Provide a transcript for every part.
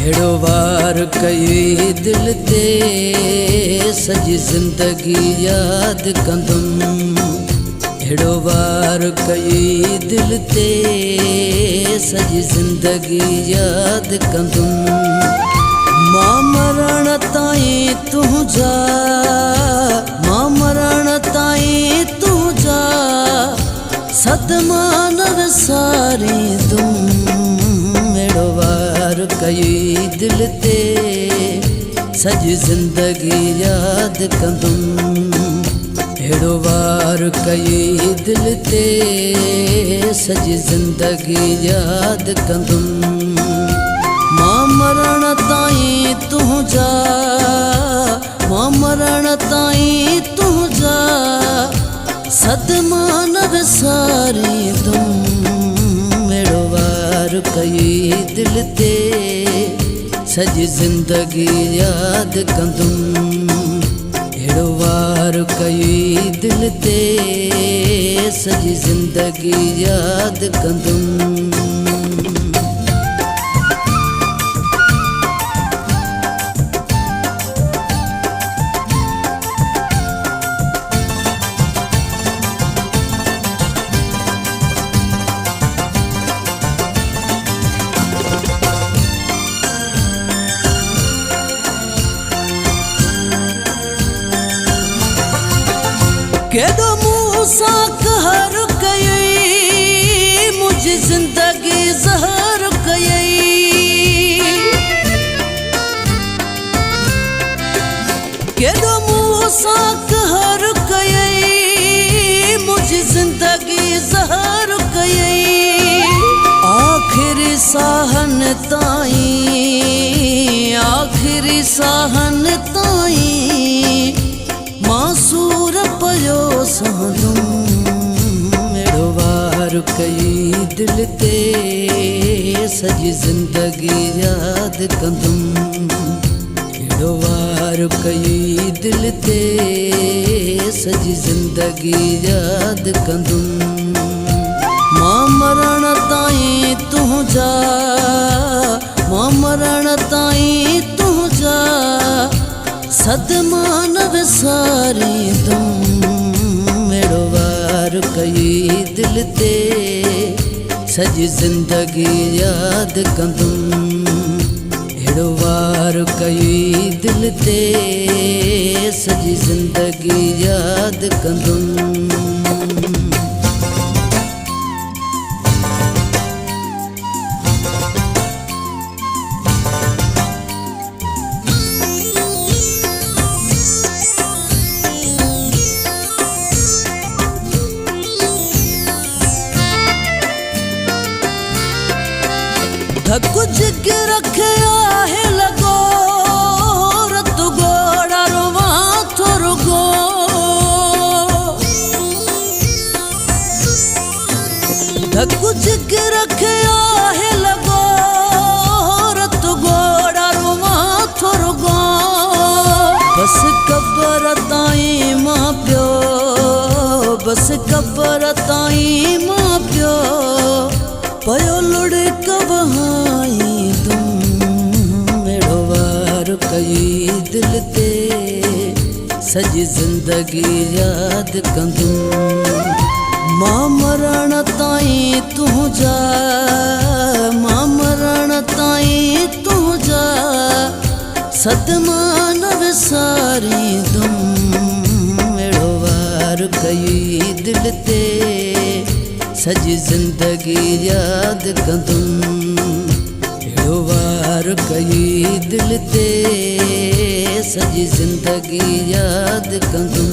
हेड़ो वार कई दिल ते सजी जिंदगी याद कंदुम। हेड़ो वार कई दिल ते सजी जिंदगी याद कंदुम। मां मरण ताईं तुझा, मां मरण ताईं तुझा सदमा न विसारींदुम। हेड़ो वार कई दिल ते सजी जिंदगी याद कंदुम। हेड़ो वार कई दिल ते सजी जिंदगी याद कंदुम। मां मरण ताईं तुझा, मां मरण ताईं तुझा सदमा न विसारींदुम। हेड़ो वार कई दिल ते सजी जिंदगी याद कंदुम। हेड़ो वार कई दिल ते सजी जिंदगी याद कंदुम। केॾो मूंसां कहर कयई, मुंहिंजी ज़िंदगी ज़हर कयई। केॾो मूंसां कहर कयई, मुंहिंजी ज़िंदगी ज़हर कयई। आख़िरी साहनि ताईं, आख़िरी साहनि ताईं मासूर पयो सांदुम। हेड़ो वार कई दिल ते सजी जिंदगी याद कंदुम। हेड़ो वार कई दिल ते सजी जिंदगी याद कंदुम। मां मरण ताईं तुझा, मां मरण ताईं तुझा सदमा न विसारींदुम। हेड़ो वार कई दिल ते सजी जिंदगी याद कंदुम। हेड़ो वार कई दिल ते सजी जिंदगी याद कंदुम। धक जिगर रखिया है लगो रत गोड़ा रुवा थोरगो। धक जिगर रखिया है लगो रत गोड़ा रुवा थोरगो। बस कब्र ताईं मां पियो, बस कब्र ताईं मां पियो पयो लुढ़क वहाईंदुम। हेड़ो वार कई दिल ते सजी जिंदगी याद कंदुम। मां मरण ताईं तुझा, मां मरण ताईं तुझा सदमा न विसारींदुम। हेड़ो वार कई दिल ते सजी जिंदगी याद कंदुम। हेड़ो वार कई दिल ते सजी जिंदगी याद कंदुम।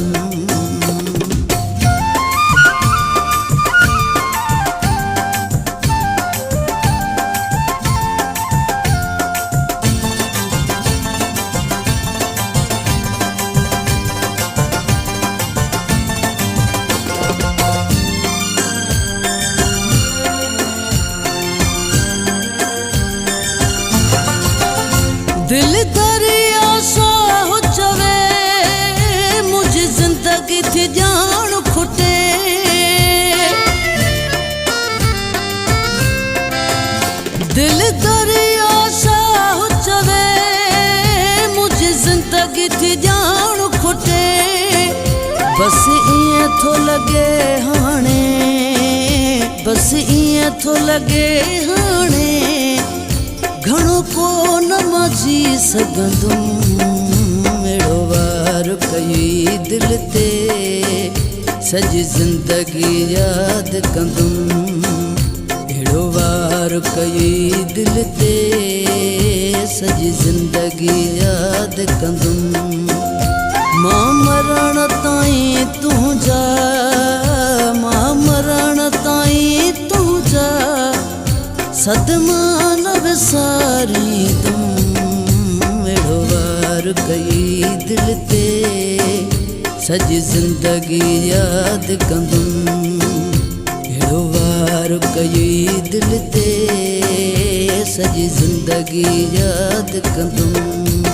दिल दरिया सा हो चवे, मुझे जिंदगी थी जान खुटे। दिल दरिया सा हो ज़िंदगी थी जान खुटे बस इएं थो लगे हाणे बस इएं थो लगे हाणे घणो को न मची सघंदुमि अहिड़ो वार कई दिल ते सॼी ज़िंदगी यादि कंदुमि अहिड़ो वार कई दिल ते सॼी ज़िंदगी यादि कंदुमि मां मरण ताईं तुंहिंजा मां मरण ताईं तुंहिंजा सदमा न विसारींदुमि अहिड़ो वार कई दिल ते सॼी ज़िंदगी यादि कंदुमि अहिड़ो वार कई दिल ते सॼी ज़िंदगी यादि कंदुमि